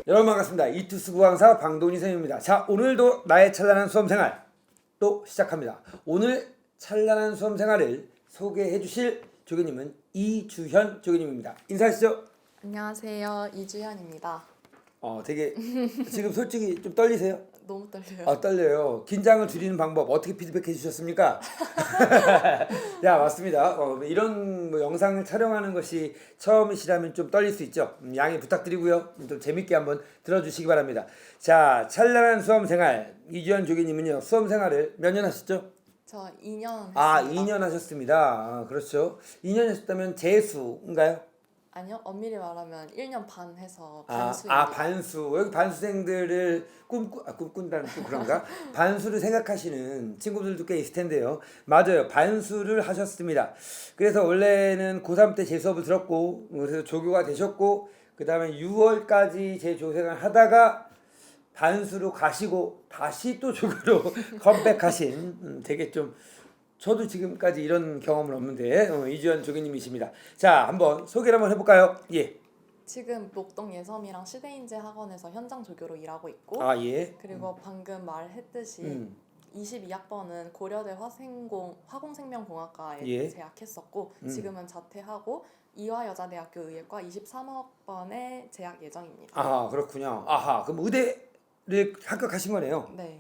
여러분 반갑습니다. 이투스 구강사 방돈희 선생님입니다. 자, 오늘도 나의 찬란한 수험생활 또 시작합니다. 오늘 찬란한 수험생활을 소개해 주실 조교님은 이주현 조교님입니다. 인사하시죠. 안녕하세요. 이주현입니다. 되게 지금 솔직히 좀 떨리세요? 너무 떨려요. 떨려요. 긴장을 줄이는 방법 어떻게 피드백해 주셨습니까? 야, 맞습니다. 이런 영상을 촬영하는 것이 처음이시라면 좀 떨릴 수 있죠. 양해 부탁드리고요. 좀 재밌게 한번 들어주시기 바랍니다. 자, 찬란한 수험생활 이주현 조교님은요. 수험생활을 몇 년 하셨죠? 저 2년 했습니다. 2년 하셨습니다. 그렇죠. 2년 하셨다면 재수인가요? 아니요. 엄밀히 말하면 1년 반 해서 반수입니다. 반수. 여기 반수생들을 꿈꾼다는 또 그런가? 반수를 생각하시는 친구들도 꽤 있을 텐데요. 맞아요. 반수를 하셨습니다. 그래서 원래는 고3 때 제 수업을 들었고, 그래서 조교가 되셨고, 그 다음에 6월까지 제 조생을 하다가 반수로 가시고, 다시 또 조교로 컴백하신 되게 좀 저도 지금까지 이런 경험은 없는데 이주현 조교님이십니다. 자, 한번 소개를 한번 해볼까요? 예. 지금 목동 예섬이랑 시대인재 학원에서 현장 조교로 일하고 있고 예. 그리고 방금 말했듯이 22학번은 고려대 화공생명공학과에 예. 재학했었고 지금은 자퇴하고 이화여자대학교 의예과 23학번에 재학 예정입니다. 그렇군요. 그럼 의대를 합격하신 거네요. 네.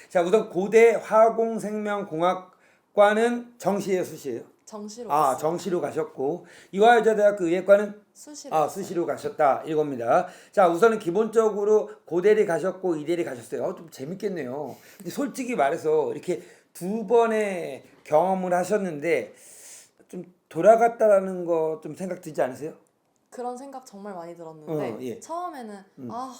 자, 우선 고대 화공생명공학과는 정시예요, 수시예요? 정시로 갔어요. 정시로 가셨고 이화여자대학교 의예과는 수시로 수시로 가셨다 이겁니다. 자, 우선은 기본적으로 고대를 가셨고 이대를 가셨어요. 좀 재밌겠네요. 근데 솔직히 말해서 이렇게 두 번의 경험을 하셨는데 좀 돌아갔다라는 거 좀 생각 들지 않으세요? 그런 생각 정말 많이 들었는데 예. 처음에는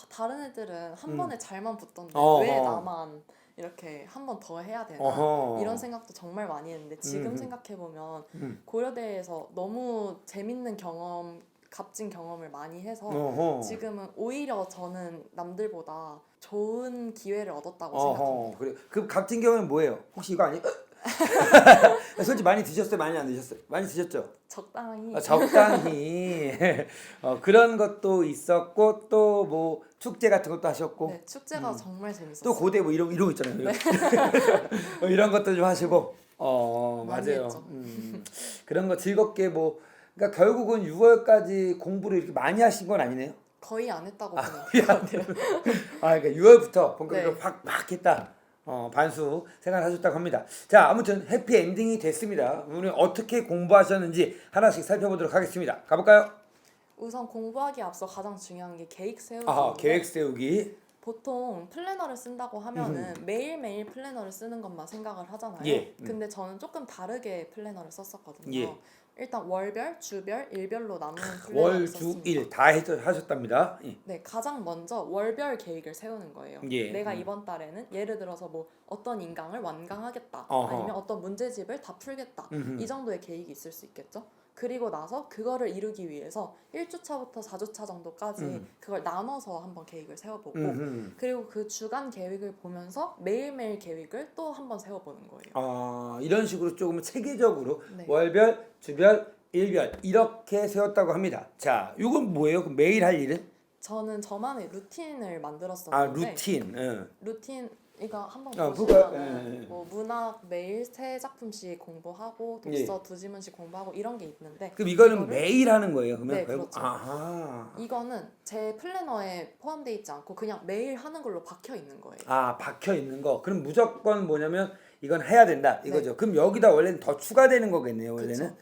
다른 애들은 한 번에 잘만 붙던데 어허. 왜 나만 이렇게 한 번 더 해야 되나 어허. 이런 생각도 정말 많이 했는데 지금 생각해보면 고려대에서 너무 재밌는 경험 값진 경험을 많이 해서 어허. 지금은 오히려 저는 남들보다 좋은 기회를 얻었다고 생각합니다. 그래. 그 값진 경우는 뭐예요? 혹시 이거 아니에요? 솔직히 많이 드셨어요? 많이 안 드셨어요? 많이 드셨죠? 적당히 적당히 그런 것도 있었고 또 뭐 축제 같은 것도 하셨고 네, 축제가 정말 재밌었어요. 또 고대 뭐 이런 거 있잖아요. 이런 것도 좀 하시고 많이 맞아요. 했죠. 그런 거 즐겁게 그러니까 결국은 6월까지 공부를 이렇게 많이 하신 건 아니네요. 거의 안 했다고 보면 될 것 같아요. 그러니까 6월부터 본격적으로 네. 팍 했다. 반수 생활하셨다고 합니다. 자, 아무튼 해피 엔딩이 됐습니다. 오늘 어떻게 공부하셨는지 하나씩 살펴보도록 하겠습니다. 가볼까요? 우선 공부하기 앞서 가장 중요한 게 계획 세우기. 계획 세우기. 보통 플래너를 쓴다고 하면은 매일매일 플래너를 쓰는 것만 생각을 하잖아요. 예. 근데 저는 조금 다르게 플래너를 썼었거든요. 예. 일단 월별, 주별, 일별로 나누는 플래너를 월, 주, 썼습니다. 일 다 하셨답니다. 예. 네, 가장 먼저 월별 계획을 세우는 거예요. 예. 내가 이번 달에는 예를 들어서 뭐 어떤 인강을 완강하겠다, 어허. 아니면 어떤 문제집을 다 풀겠다, 이 정도의 계획이 있을 수 있겠죠. 그리고 나서 그거를 이루기 위해서 1주차부터 4주차 정도까지 그걸 나눠서 한번 계획을 세워보고 그리고 그 주간 계획을 보면서 매일매일 계획을 또 한번 세워보는 거예요. 이런 식으로 조금 체계적으로 네. 월별, 주별, 일별 이렇게 세웠다고 합니다. 자, 이건 뭐예요? 그럼 매일 할 일은? 저는 저만의 루틴을 만들었었는데 루틴. 루틴 이거 한번 볼까요? 보시면 뭐 문학 매일 세 작품씩 공부하고 독서 두 지문씩 공부하고 이런 게 있는데 그럼 이거는 이거를- 매일 하는 거예요? 그러면? 네, 그렇죠. 아하. 이거는 제 플래너에 포함되어 있지 않고 그냥 매일 하는 걸로 박혀 있는 거예요. 박혀 있는 거. 그럼 무조건 뭐냐면 이건 해야 된다 이거죠. 그럼 여기다 원래는 더 추가되는 거겠네요. 원래는. 그쵸.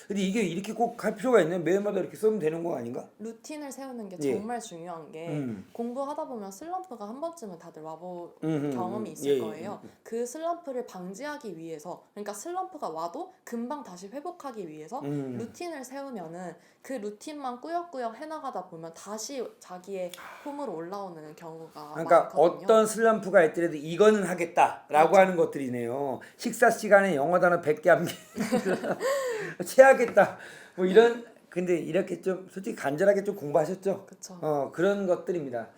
근데 이게 이렇게 꼭 할 필요가 있나요? 매일마다 이렇게 쓰면 되는 거 아닌가? 루틴을 세우는 게 예. 정말 중요한 게 공부하다 보면 슬럼프가 한 번쯤은 다들 와본 경험이 있을 예, 거예요. 그 슬럼프를 방지하기 위해서 그러니까 슬럼프가 와도 금방 다시 회복하기 위해서 루틴을 세우면은 그 루틴만 꾸역꾸역 해나가다 보면 다시 자기의 폼으로 올라오는 경우가 그러니까 많거든요. 어떤 슬럼프가 있더라도 이거는 하겠다라고 하는 것들이네요. 식사 시간에 영어 단어 100개 암기 체하겠다. 뭐 이런 근데 이렇게 좀 솔직히 간절하게 좀 공부하셨죠? 그쵸. 그런 것들입니다.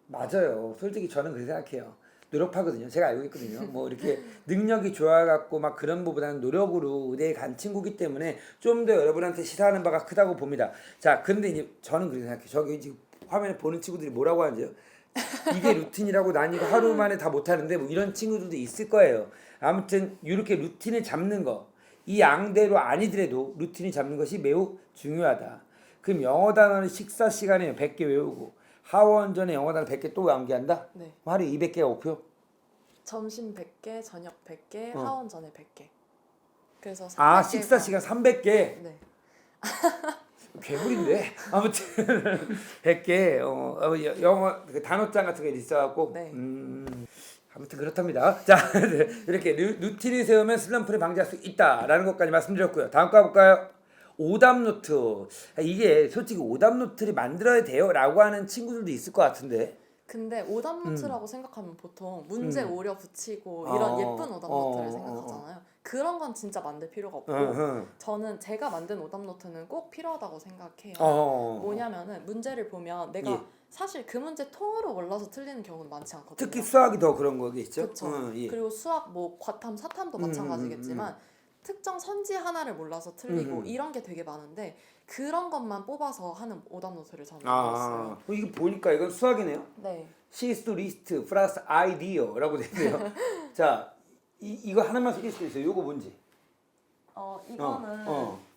맞아요. 솔직히 저는 그렇게 생각해요. 노력하거든요. 제가 알고 있거든요. 뭐 이렇게 능력이 좋아갖고 막 그런 것보다는 노력으로 의대에 간 친구기 때문에 좀 더 여러분한테 시사하는 바가 크다고 봅니다. 자, 근데 이제 저는 그렇게 생각해요. 저기 지금 화면에 보는 친구들이 뭐라고 하는지요? 이게 루틴이라고 난 이거 하루 만에 다 못하는데 뭐 이런 친구들도 있을 거예요. 아무튼 이렇게 루틴을 잡는 거, 이 양대로 아니더라도 루틴을 잡는 것이 매우 중요하다. 그럼 영어 단어는 식사 시간에 100개 외우고 하원 전에 영어 단어 100개 또 암기한다? 네. 하루에 200개가 목표? 점심 100개, 저녁 100개, 어. 하원 전에 100개. 그래서 300개가 아 식사 시간 300개? 네. 괴물인데 아무튼 100개 영어 그 단어장 같은 게 있어갖고 네. 아무튼 그렇답니다. 자 이렇게 루틴을 세우면 슬럼프를 방지할 수 있다라는 것까지 말씀드렸고요. 다음 거 볼까요? 오답 노트. 이게 솔직히 오답 노트를 만들어야 돼요라고 하는 친구들도 있을 것 같은데. 근데 오답 노트라고 생각하면 보통 문제 오려 붙이고 이런 예쁜 오답 노트를 생각하잖아요. 그런 건 진짜 만들 필요가 없고 저는 제가 만든 오답 노트는 꼭 필요하다고 생각해요. 뭐냐면은 문제를 보면 내가 예. 사실 그 문제 통으로 몰라서 틀리는 경우는 많지 않거든요. 특히 수학이 더 그런 거겠죠. 그렇죠. 예. 그리고 수학 뭐 과탐, 사탐도 마찬가지겠지만 특정 선지 하나를 몰라서 틀리고 이런 게 되게 많은데 그런 것만 뽑아서 하는 오답 노트를 저는 만들었어요. 이거 보니까 이건 수학이네요. 네. 시스 리스트 플러스 아이디어라고 되네요. 자, 이거 하나만 소개해 주실 수 있어요? 이거 뭔지? 이거는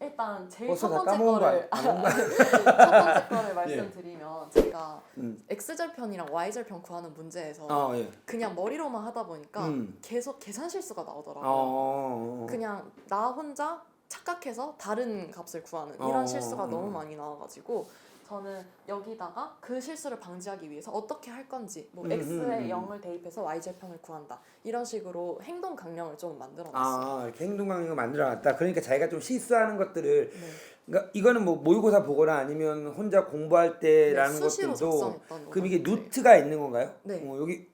일단 제일 벌써 첫 다 번째 까먹은 거 거를 아닌가? 첫 번째 거를 말씀드리면 제가 x절편이랑 y절편 구하는 문제에서 예. 그냥 머리로만 하다 보니까 계속 계산 실수가 나오더라고요. 그냥 나 혼자 착각해서 다른 값을 구하는 이런 실수가 너무 많이 나와가지고 저는 여기다가 그 실수를 방지하기 위해서 어떻게 할 건지 뭐 x에 0을 대입해서 y절편을 구한다 이런 식으로 행동 강령을 좀 만들어놨어요. 이렇게 행동 강령을 만들어놨다. 그러니까 자기가 좀 실수하는 것들을 네. 그러니까 이거는 뭐 모의고사 보거나 아니면 혼자 공부할 때라는 수시로 것들도 작성했던 그럼 이게 노트예요. 노트가 있는 건가요? 네. 여기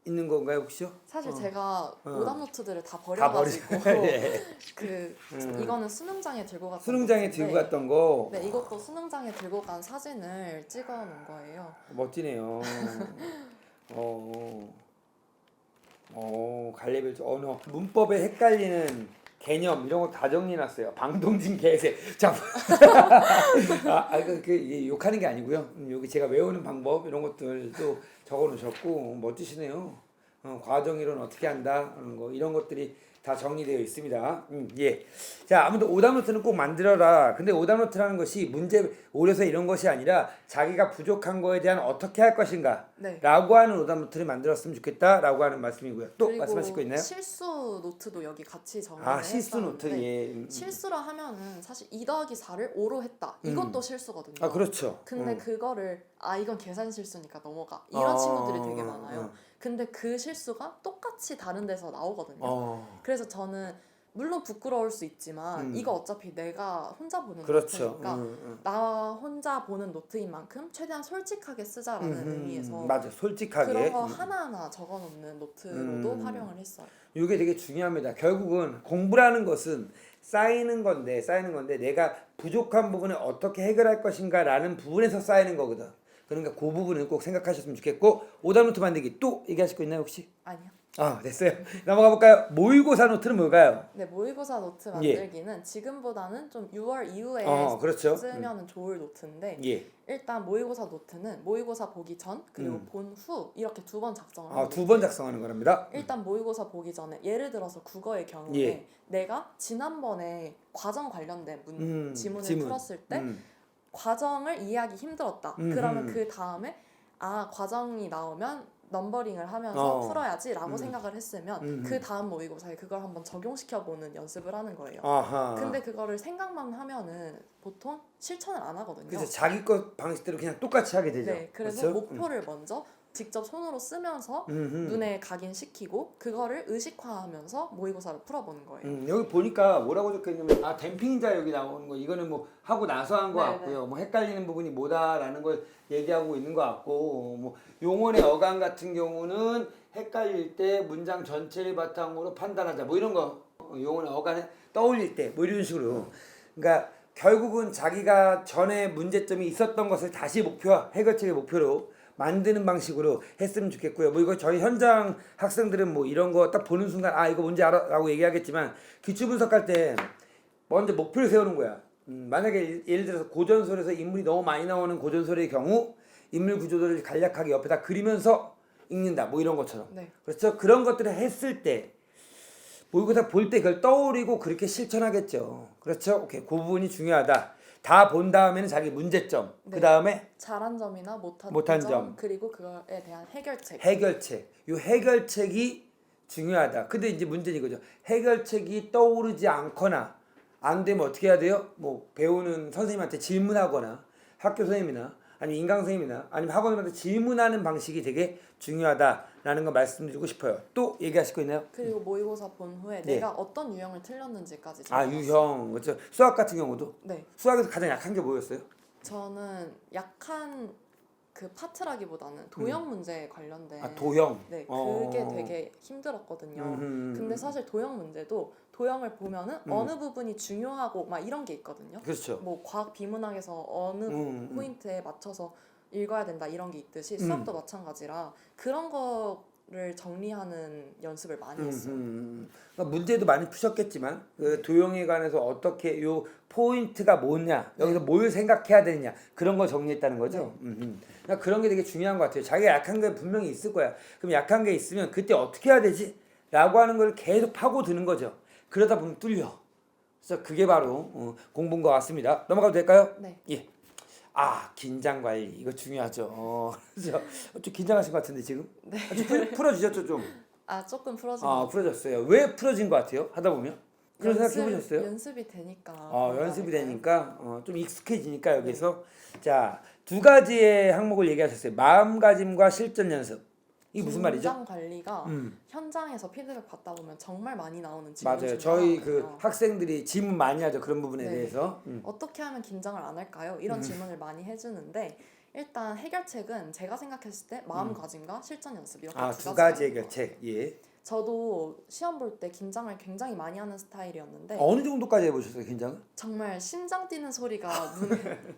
있는 건가요 혹시요? 사실 제가 오답 노트들을 다 다 버려가지고 예. 이거는 수능장에 들고 갔던 수능장에 노트인데 들고 갔던 거. 네, 이것도 수능장에 들고 간 사진을 찍어 놓은 거예요. 멋지네요. 갈래별 언어 문법에 헷갈리는 개념 이런 거 다 정리해놨어요. 방동진 개새. 자, 이게 욕하는 게 아니고요. 여기 제가 외우는 방법 이런 것들도 적어놓으셨고 멋지시네요. 과정 이론 어떻게 한다 하는 거 이런 것들이 다 정리되어 있습니다. 예. 자, 아무튼 오답노트는 꼭 만들어라. 근데 오답노트라는 것이 문제 오려서 이런 것이 아니라 자기가 부족한 거에 대한 어떻게 할 것인가 네. 라고 하는 오답노트를 만들었으면 좋겠다라고 하는 말씀이고요. 또 그리고 말씀하실 거 있나요? 실수 노트도 여기 같이 정리를 실수 노트. 했었는데 예. 실수라 하면은 사실 2 더하기 4를 5로 했다. 이것도 실수거든요. 그렇죠. 근데 그거를 이건 계산 실수니까 넘어가. 이런 친구들이 되게 많아요. 근데 그 실수가 똑같이 다른 데서 나오거든요. 그래서 저는 물론 부끄러울 수 있지만 이거 어차피 내가 혼자 보는 그렇죠. 노트니까 나 혼자 보는 노트인 만큼 최대한 솔직하게 쓰자라는 의미에서 맞아. 솔직하게. 그런 거 하나하나 적어놓는 노트로도 활용을 했어요. 이게 되게 중요합니다. 결국은 공부라는 것은 쌓이는 건데 내가 부족한 부분을 어떻게 해결할 것인가라는 부분에서 쌓이는 거거든. 그러니까 그 부분은 꼭 생각하셨으면 좋겠고 오답노트 만들기 또 얘기하실 거 있나요 혹시? 아니요. 됐어요. 넘어가 볼까요? 모의고사 노트는 뭘까요? 네, 모의고사 노트 만들기는 지금보다는 좀 6월 이후에 그렇죠. 쓰면 좋을 노트인데 예. 일단 모의고사 노트는 모의고사 보기 전 그리고 본 후 이렇게 2번 작성을 하는 2번 작성하는 거랍니다. 일단 모의고사 보기 전에 예를 들어서 국어의 경우에 예. 내가 지난번에 과정 관련된 지문을 풀었을 때 과정을 이해하기 힘들었다. 그러면 그 다음에 과정이 나오면 넘버링을 하면서 풀어야지라고 생각을 했으면 그 다음 모의고사에 그걸 한번 적용시켜보는 연습을 하는 거예요. 근데 그거를 생각만 하면은 보통 실천을 안 하거든요. 그래서 자기 것 방식대로 그냥 똑같이 하게 되죠. 네, 그래서 그렇죠? 목표를 먼저 직접 손으로 쓰면서 눈에 각인시키고 그거를 의식화하면서 모의고사를 풀어보는 거예요. 여기 보니까 뭐라고 적혀있냐면 댐핑자 여기 나오는 거 이거는 뭐 하고 나서 한 거 같고요. 뭐 헷갈리는 부분이 뭐다라는 걸 얘기하고 있는 것 같고 뭐 용언의 어감 같은 경우는 헷갈릴 때 문장 전체를 바탕으로 판단하자 뭐 이런 거 용언의 어감에 떠올릴 때 뭐 이런 식으로 그러니까 결국은 자기가 전에 문제점이 있었던 것을 다시 해결책의 목표로 만드는 방식으로 했으면 좋겠고요. 뭐 이거 저희 현장 학생들은 뭐 이런 거 딱 보는 순간 이거 뭔지 알아? 라고 얘기하겠지만 기출 분석할 때 먼저 목표를 세우는 거야. 만약에 예를 들어서 고전설에서 인물이 너무 많이 나오는 고전설의 경우 인물 구조들을 간략하게 옆에다 그리면서 읽는다. 뭐 이런 것처럼. 네. 그렇죠? 그런 것들을 했을 때 모의고사 볼 때 그걸 떠올리고 그렇게 실천하겠죠. 그렇죠? 오케이. 그 부분이 중요하다. 다 본 다음에는 자기 문제점. 네. 그 다음에 잘한 점이나 못한, 못한 점, 점. 그리고 그거에 대한 해결책. 해결책. 이 해결책이 중요하다. 근데 이제 문제는 이거죠. 해결책이 떠오르지 않거나 안 되면 어떻게 해야 돼요? 뭐 배우는 선생님한테 질문하거나 학교 선생님이나 아니면 인강 선생님이나 아니면 학원들한테 질문하는 방식이 되게 중요하다라는 거 말씀드리고 싶어요. 또 얘기하실 거 있나요? 그리고 모의고사 본 후에 네. 내가 어떤 유형을 틀렸는지까지 아 적어놨어요. 유형 그렇죠. 수학 같은 경우도 네. 수학에서 가장 약한 게 뭐였어요? 저는 약한 그 파트라기보다는 도형 문제에 관련된 아 도형. 네, 그게 되게 힘들었거든요. 근데 사실 도형 문제도 도형을 보면은 어느 부분이 중요하고 막 이런 게 있거든요. 그렇죠. 뭐 과학 비문학에서 어느 포인트에 맞춰서 읽어야 된다 이런 게 있듯이 수학도 마찬가지라 그런 거를 정리하는 연습을 많이 했어요. 그러니까 문제도 많이 푸셨겠지만 그 도형에 관해서 어떻게 요 포인트가 뭐냐 여기서 뭘 생각해야 되느냐 그런 걸 정리했다는 거죠. 그러니까 그런 게 되게 중요한 것 같아요. 자기가 약한 게 분명히 있을 거야. 그럼 약한 게 있으면 그때 어떻게 해야 되지? 라고 하는 걸 계속 파고드는 거죠. 그러다 보면 뚫려. 그래서 그게 바로 공부인 것 같습니다. 넘어가도 될까요? 네. 예. 아 긴장 관리 이거 중요하죠. 그래서 좀 긴장하신 것 같은데 지금? 네. 좀 풀어주셨죠 좀? 아 조금 풀어진 아 것 풀어졌어요. 왜 풀어진 것 같아요? 하다 보면 그런 생각 해보셨어요? 연습이 되니까. 연습이 그런 거 되니까 좀 익숙해지니까 여기서 자 두 가지의 항목을 얘기하셨어요. 마음가짐과 실전 연습. 이게 무슨 말이죠? 긴장 관리가 현장에서 피드백 받다 보면 정말 많이 나오는 질문 맞아요. 중에 저희 그 하나거든요. 학생들이 질문 많이 하죠. 그런 부분에 네. 대해서. 어떻게 하면 긴장을 안 할까요? 이런 질문을 많이 해주는데 일단 해결책은 제가 생각했을 때 마음가짐과 실전 연습 이렇게 아 두 두 가지 가지가 있는 것 해결책. 예. 같아요. 저도 시험 볼 때 긴장을 굉장히 많이 하는 스타일이었는데 어느 정도까지 해보셨어요, 긴장을? 정말 심장 뛰는 소리가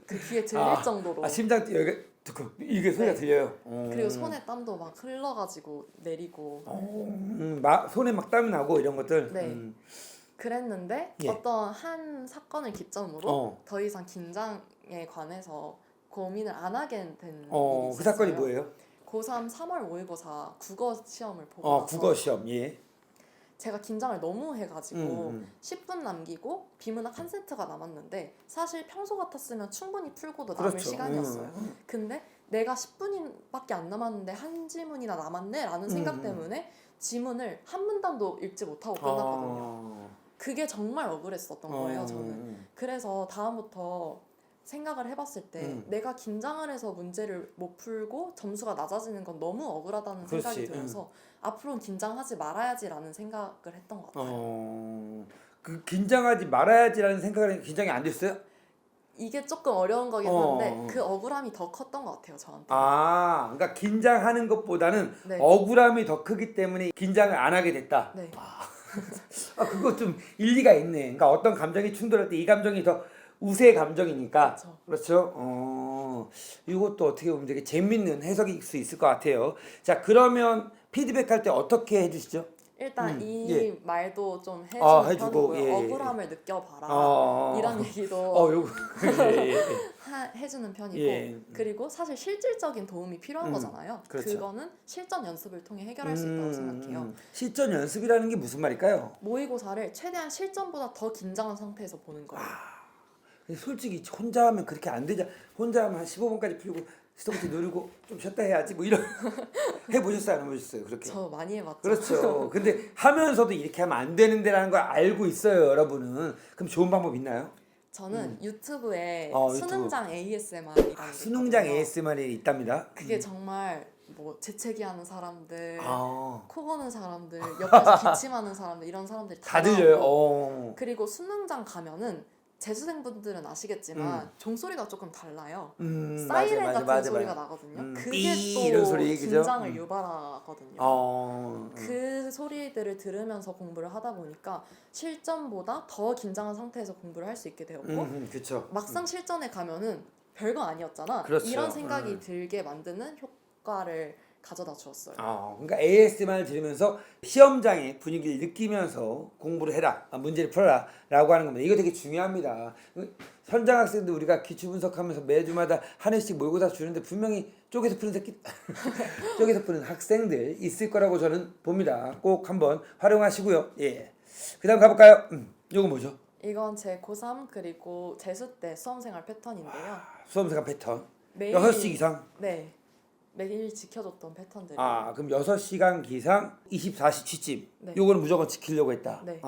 그 귀에 들릴 아, 정도로 심장 뛰 여기 듣고 이게 소리가 네. 들려요. 그리고 손에 땀도 막 흘러가지고 내리고 손에 막 땀이 나고 이런 것들. 네. 그랬는데 예. 어떤 한 사건을 기점으로 더 이상 긴장에 관해서 고민을 안 하게 된 일이 있었어요. 그 사건이 뭐예요? 고3 3월 모의고사 국어 시험을 보고 나서 국어 시험. 예. 제가 긴장을 너무 해가지고 10분 남기고 비문학 한 세트가 남았는데 사실 평소 같았으면 충분히 풀고도 남을 그렇죠. 시간이었어요. 근데 내가 10분밖에 안 남았는데 한 지문이나 남았네 라는 생각 때문에 지문을 한 문단도 읽지 못하고 끝났거든요. 그게 정말 억울했었던 거예요, 저는. 그래서 다음부터 생각을 해봤을 때 내가 긴장을 해서 문제를 못 풀고 점수가 낮아지는 건 너무 억울하다는 생각이 들어서 앞으로는 긴장하지 말아야지라는 생각을 했던 것 같아요. 그 긴장하지 말아야지라는 생각을 긴장이 안 됐어요? 이게 조금 어려운 거긴 한데 그 억울함이 더 컸던 것 같아요, 저한테. 그러니까 긴장하는 것보다는 네. 억울함이 더 크기 때문에 긴장을 안 하게 됐다. 네. 그거 좀 일리가 있네. 그러니까 어떤 감정이 충돌할 때 이 감정이 더 우세 감정이니까. 그렇죠. 이것도 어떻게 보면 되게 재밌는 해석일 수 있을 것 같아요. 자, 그러면 피드백할 때 어떻게 해주시죠? 일단 이 예. 말도 좀 해주는 해주고, 편이고요. 예. 억울함을 느껴봐라 이런 얘기도 요거 해주는 편이고 예. 그리고 사실 실질적인 도움이 필요한 거잖아요. 그렇죠. 그거는 실전 연습을 통해 해결할 수 있다고 생각해요. 실전 연습이라는 게 무슨 말일까요? 모의고사를 최대한 실전보다 더 긴장한 상태에서 보는 거예요. 솔직히 혼자 하면 그렇게 안 되죠. 혼자 하면 한 15분까지 풀고 스톱키 누르고 좀 쉬었다 해야지 뭐 이런 해보셨어요 안 해보셨어요 그렇게? 저 많이 해봤죠. 그렇죠. 근데 하면서도 이렇게 하면 안 되는데라는 걸 알고 있어요 여러분은. 그럼 좋은 방법 있나요? 저는 유튜브에 유튜브. 수능장 ASMR이라는 게 수능장 있거든요. ASMR이 있답니다. 그게 정말 뭐 재채기 하는 사람들, 아. 코 고는 사람들, 옆에서 기침하는 사람들 이런 사람들이 다 나오고 들려요. 그리고 수능장 가면은 재수생분들은 아시겠지만 종소리가 조금 달라요. 사이렌 같은 소리가 나거든요. 그게 또 이런 소리, 그죠? 긴장을 유발하거든요. 어. 그 소리들을 들으면서 공부를 하다 보니까 실전보다 더 긴장한 상태에서 공부를 할 수 있게 되었고 그렇죠. 막상 실전에 가면은 별거 아니었잖아. 그렇죠. 이런 생각이 들게 만드는 효과를 가져다 주었어요. 그러니까 ASMR 들으면서 시험장의 분위기를 느끼면서 공부를 해라, 문제를 풀어라 라고 하는 겁니다. 이거 되게 중요합니다. 현장 학생도 우리가 기출 분석하면서 매주마다 한 회씩 모의고사 주는데 분명히 쪼개서 푸는 새끼 쪼개서 푸는 학생들 있을 거라고 저는 봅니다. 꼭 한번 활용하시고요. 예. 그다음 가볼까요? 요거 뭐죠? 이건 제 고3 그리고 재수 때 수험생활 패턴인데요. 수험생활 패턴. 매일 6시 이상. 네. 매일 지켜줬던 패턴들이에요. 그럼 6시간 기상 24시 취침. 네. 요거는 무조건 지키려고 했다. 네.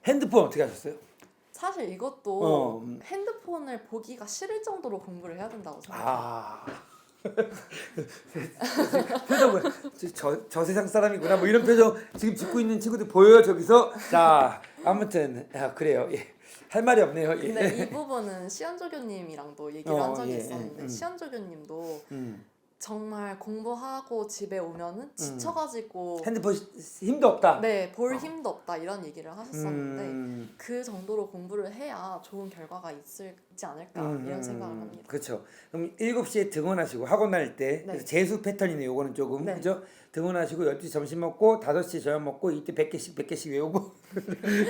핸드폰 어떻게 하셨어요? 사실 이것도 핸드폰을 보기가 싫을 정도로 공부를 해야 된다고 생각해요. 표정 뭐야? 저 세상 사람이구나 뭐 이런 표정 지금 짓고 있는 친구들 보여요 저기서. 자 아무튼 그래요. 예. 할 말이 없네요. 예. 근데 이 부분은 시연조교님이랑도 얘기를 한 적이 예, 있었는데 시연조교님도 음. 정말 공부하고 집에 오면은 지쳐가지고 핸드폰 힘도 없다. 네, 볼 힘도 없다 이런 얘기를 하셨었는데 음. 그 정도로 공부를 해야 좋은 결과가 있지 않을까 이런 생각을 합니다. 그렇죠. 그럼 7시에 등원하시고 학원 다닐 때 네. 그래서 재수 패턴이네요. 요거는 조금 네. 그죠? 등원하시고 12시 점심 먹고 5시 저녁 먹고 이때 100개씩 외우고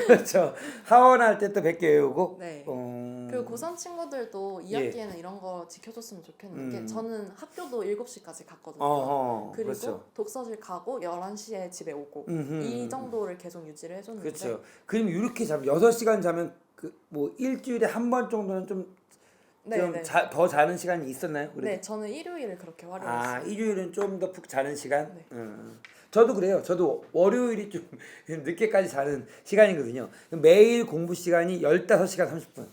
그렇죠. 하원할 때 또 100개 외우고 네. 그리고 고3 친구들도 2학기에는 이런 거 지켜줬으면 좋겠는 게 저는 학교도 7시까지 갔거든요. 그리고 그렇죠. 독서실 가고 11시에 집에 오고 이 정도를 계속 유지를 해줬는데 그렇죠. 그럼 이렇게 자면 6시간 자면 그 뭐 일주일에 한 번 정도는 좀 더 자는 시간이 있었나요? 그래도? 네, 저는 일요일을 그렇게 활용했어요. 일요일은 좀 더 푹 자는 시간? 네. 저도 그래요. 저도 월요일이 좀 늦게까지 자는 시간이거든요. 매일 공부 시간이 15시간 30분.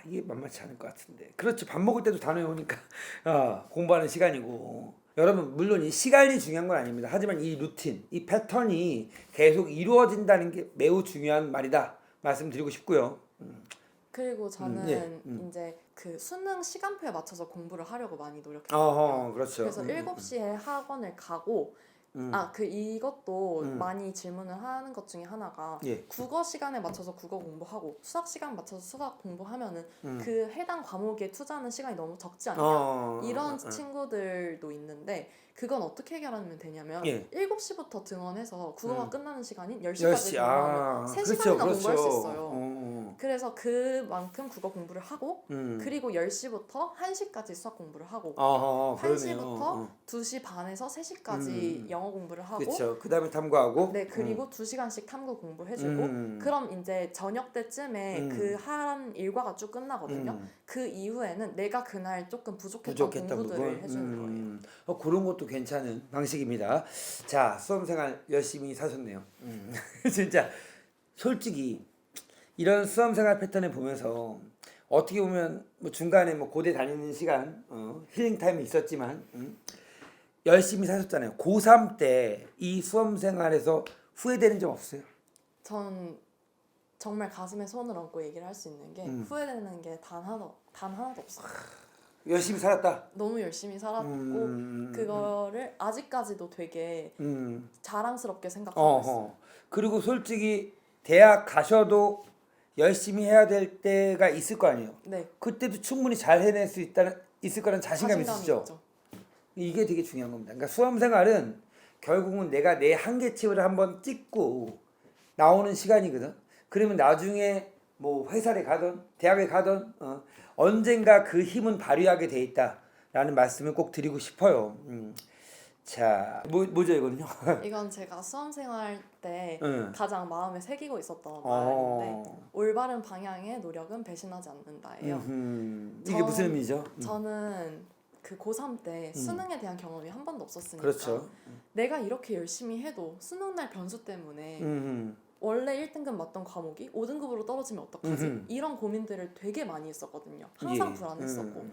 이게 만만치 않을 것 같은데. 그렇죠. 밥 먹을 때도 다 외우니까 공부하는 시간이고. 여러분 물론 이 시간이 중요한 건 아닙니다. 하지만 이 루틴, 이 패턴이 계속 이루어진다는 게 매우 중요한 말이다. 말씀드리고 싶고요. 그리고 저는 예, 이제 그 수능 시간표에 맞춰서 공부를 하려고 많이 노력했거든요. 그렇죠. 그래서 7시에 학원을 가고 이것도 많이 질문을 하는 것 중에 하나가 예. 국어 시간에 맞춰서 국어 공부하고 수학 시간 맞춰서 수학 공부하면은 그 해당 과목에 투자하는 시간이 너무 적지 않냐 이런 친구들도 있는데 그건 어떻게 해결하면 되냐면 7시부터 등원해서 국어가 끝나는 시간인 10시까지 등원하면 3시간이나 공부할 수 있어요. 그래서 그만큼 국어 공부를 하고 그리고 10시부터 1시까지 수학 공부를 하고 1시부터 2시 반에서 3시까지 영어 공부를 하고 그렇죠. 그다음에 탐구하고 네, 그리고 2시간씩 탐구 공부를 해주고 그럼 이제 저녁 때쯤에 그 한 일과가 쭉 끝나거든요. 그 이후에는 내가 그날 조금 부족했던 공부들을 부분? 해주는 거예요. 그런 것도 괜찮은 방식입니다. 자, 수험생활 열심히 사셨네요. 진짜 솔직히 이런 수험생활 패턴을 보면서 어떻게 보면 뭐 중간에 뭐 고대 다니는 시간 힐링 타임이 있었지만 열심히 사셨잖아요. 고3 때 이 수험생활에서 후회되는 점 없어요? 전 정말 가슴에 손을 얹고 얘기를 할 수 있는 게 후회되는 게 단 하나도 없어요. 열심히 살았다. 너무 열심히 살았고 그거를 아직까지도 되게 자랑스럽게 생각하고 있어요. 그리고 솔직히 대학 가셔도 열심히 해야 될 때가 있을 거 아니에요. 네. 그때도 충분히 잘 해낼 수 있을 거라는 자신감이 있으시죠. 있죠. 이게 되게 중요한 겁니다. 그러니까 수험생활은 결국은 내가 내 한계치를 한번 찍고 나오는 시간이거든. 그러면 나중에 뭐 회사를 가든 대학에 가든 언젠가 그 힘은 발휘하게 돼 있다라는 말씀을 꼭 드리고 싶어요. 자, 뭐죠 이거는요? 이건 제가 수험생활 때 응. 가장 마음에 새기고 있었던 말인데 올바른 방향의 노력은 배신하지 않는다예요. 이게 무슨 의미죠? 저는 그 고3 때 수능에 대한 경험이 한 번도 없었으니까 그렇죠. 내가 이렇게 열심히 해도 수능날 변수 때문에 원래 1등급 맞던 과목이 5등급으로 떨어지면 어떡하지? 이런 고민들을 되게 많이 했었거든요. 항상 불안했었고.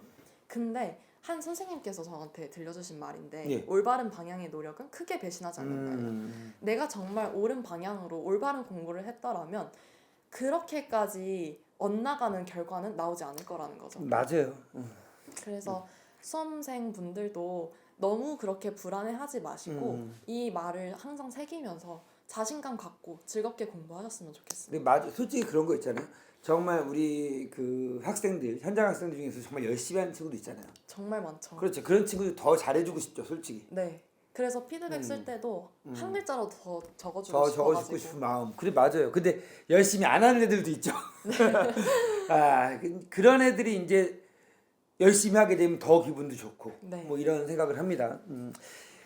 근데 한 선생님께서 저한테 들려주신 말인데 올바른 방향의 노력은 크게 배신하지 않는다. 내가 정말 옳은 방향으로 올바른 공부를 했더라면 그렇게까지 엇나가는 결과는 나오지 않을 거라는 거죠. 맞아요. 그래서 수험생 분들도 너무 그렇게 불안해하지 마시고 이 말을 항상 새기면서 자신감 갖고 즐겁게 공부하셨으면 좋겠습니다. 근데 맞아, 솔직히 그런 거 있잖아요. 정말 우리 그 학생들, 현장 학생들 중에서 정말 열심히 하는 친구도 있잖아요. 정말 많죠. 그렇죠. 그런 친구들 더 잘해주고 싶죠, 솔직히. 네. 그래서 피드백 쓸 때도 한 글자로 더 적어주고 더 싶어가지고. 적어주고 싶은 마음. 그래 맞아요. 근데 열심히 안 하는 애들도 있죠. 아, 그런 애들이 이제 열심히 하게 되면 더 기분도 좋고 네. 뭐 이런 생각을 합니다.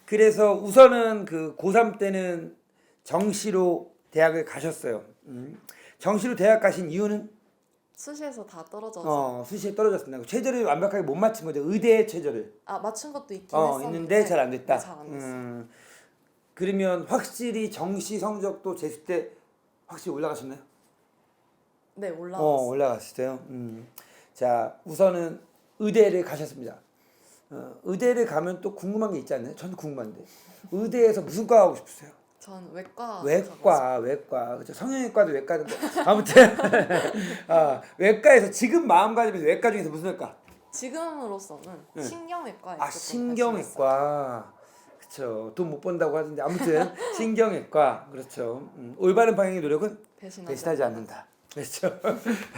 그래서 우선은 그 고3 때는 정시로 대학을 가셨어요. 정시로 대학 가신 이유는 수시에서 다 떨어져서 수시에 떨어졌습니다. 최저를 완벽하게 못 맞춘 거죠. 의대 최저를. 맞춘 것도 있긴 했었는데 있는데 잘 안 됐다. 네, 잘안 됐어요. 그러면 확실히 정시 성적도 재수 때 확실히 올라가셨나요? 네, 올라왔어요. 올라갔어요. 자, 우선은 의대를 가셨습니다. 의대를 가면 또 궁금한 게 있지 않나요? 저는 궁금한데. 의대에서 무슨 과 하고 싶으세요? 전 외과. 외과. 그렇죠. 성형외과도 외과인데. 아무튼 외과에서 지금 마음가짐에서 외과 중에서 무슨 외과? 지금으로서는 신경외과에 조금 신경외과. 그렇죠. 돈 못 번다고 하던데 아무튼 신경외과. 그렇죠. 올바른 방향의 노력은 배신하지 않는다. 그렇죠.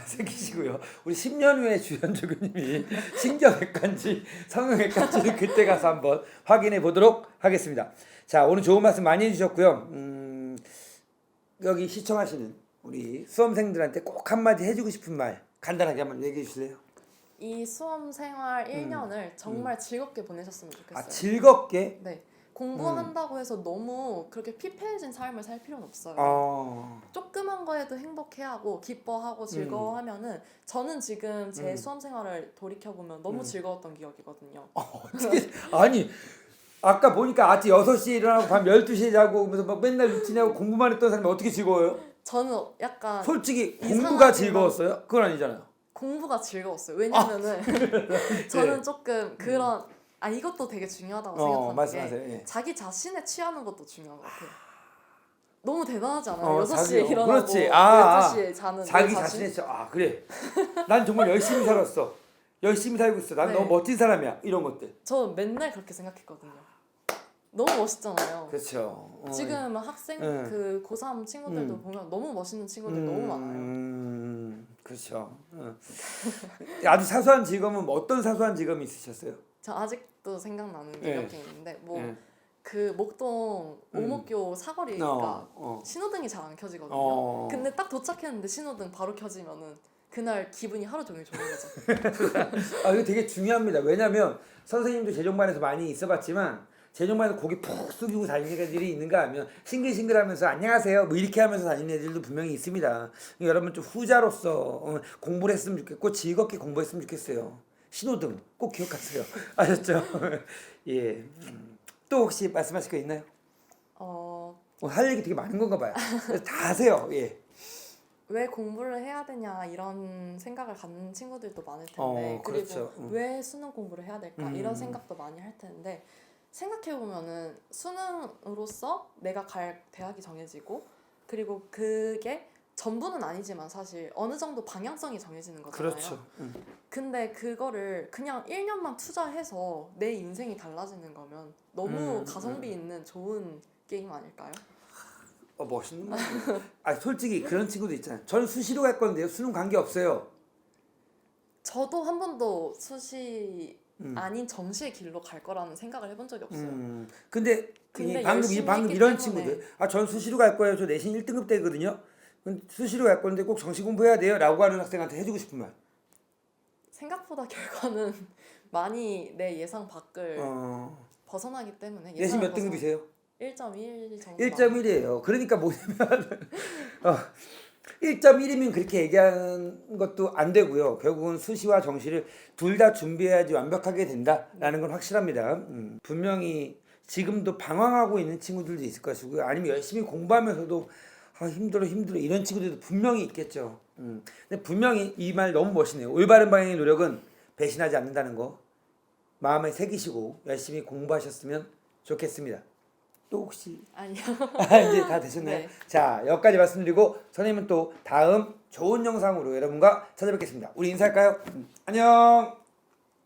새기시고요. 우리 10년 후에 주현주 교님이 신경외과인지 성형외과인지 그때 가서 한번 확인해 보도록 하겠습니다. 자, 오늘 좋은 말씀 많이 해주셨고요. 여기 시청하시는 우리 수험생들한테 꼭 한마디 해주고 싶은 말 간단하게 한번 얘기해 주실래요? 이 수험 생활 1년을 정말 즐겁게 보내셨으면 좋겠어요. 즐겁게? 네. 공부한다고 해서 너무 그렇게 피폐해진 삶을 살 필요는 없어요. 조그만 거에도 행복해하고 기뻐하고 즐거워하면은 저는 지금 제 수험 생활을 돌이켜보면 너무 즐거웠던 기억이거든요. 어떻게 아니 아까 보니까 아침 6시에 일어나고 밤 12시에 자고 그러면서 막 맨날 루틴하고 공부만 했던 사람이 어떻게 즐거워요? 저는 약간 솔직히 공부가 즐거웠어요? 그건 아니잖아요. 공부가 즐거웠어요. 왜냐면은 저는 조금 그런 이것도 되게 중요하다고 생각하는 말씀하세요. 게 예. 자기 자신에 취하는 것도 중요한 것 같아요. 너무 대단하지 않아요? 6시에 자기, 일어나고 그렇지. 12시에 자는 자기 내 자신에 그래. 난 정말 열심히 살았어. 열심히 살고 있어. 난 네. 너무 멋진 사람이야. 이런 것들. 저는 맨날 그렇게 생각했거든요. 너무 멋있잖아요. 그렇죠. 지금 학생 그 고3 친구들도 보면 너무 멋있는 친구들 너무 많아요. 그렇죠. 아주 사소한 직업은 어떤 사소한 직업이 있으셨어요? 저 아직도 생각나는 게 몇 개 있는데 예. 그 목동 오목교 사거리가 신호등이 잘 안 켜지거든요. 근데 딱 도착했는데 신호등 바로 켜지면은 그날 기분이 하루 종일 좋은 거죠. 이거 되게 중요합니다. 왜냐면 선생님도 재종반에서 많이 있어봤지만 재종반에서 고개 푹 숙이고 다니는 애들이 있는가 하면 싱글싱글하면서 안녕하세요 뭐 이렇게 하면서 다니는 애들도 분명히 있습니다. 여러분 좀 후자로서 공부를 했으면 좋겠고 즐겁게 공부했으면 좋겠어요. 신호등 꼭 기억하세요. 아셨죠? 예. 또 혹시 말씀하실 거 있나요? 할 얘기 되게 많은 건가 봐요. 다 하세요. 예. 왜 공부를 해야 되냐 이런 생각을 갖는 친구들도 많을 텐데 그렇죠. 그리고 왜 수능 공부를 해야 될까 이런 생각도 많이 할 텐데 생각해보면은 수능으로서 내가 갈 대학이 정해지고 그리고 그게 전부는 아니지만 사실 어느 정도 방향성이 정해지는 거잖아요. 그렇죠. 근데 그거를 그냥 1년만 투자해서 내 인생이 달라지는 거면 너무 가성비 있는 좋은 게임 아닐까요? 멋있는 말. 솔직히 그런 친구도 있잖아요. 저는 수시로 갈 건데요. 수능 관계 없어요. 저도 한 번도 수시 아닌 정시의 길로 갈 거라는 생각을 해본 적이 없어요. 근데 방금 열심히 이런 했기 친구들 전 수시로 갈 거예요. 저 내신 1등급 되거든요. 수시로 갈 건데 꼭 정시 공부해야 돼요. 라고 하는 학생한테 해주고 싶은 말. 생각보다 결과는 많이 내 예상 밖을 벗어나기 때문에 내신 몇 등급이세요? 1.1 정도 1.1이에요. 그러니까 뭐냐면 1.1이면 그렇게 얘기하는 것도 안 되고요. 결국은 수시와 정시를 둘 다 준비해야지 완벽하게 된다라는 건 확실합니다. 분명히 지금도 방황하고 있는 친구들도 있을 것이고요. 아니면 열심히 공부하면서도 힘들어 이런 친구들도 분명히 있겠죠. 근데 분명히 이 말 너무 멋있네요. 올바른 방향의 노력은 배신하지 않는다는 거 마음에 새기시고 열심히 공부하셨으면 좋겠습니다. 또 혹시 아니요. 이제 다 되셨나요? 네. 자, 여기까지 말씀드리고 선생님은 또 다음 좋은 영상으로 여러분과 찾아뵙겠습니다. 우리 인사할까요? 안녕.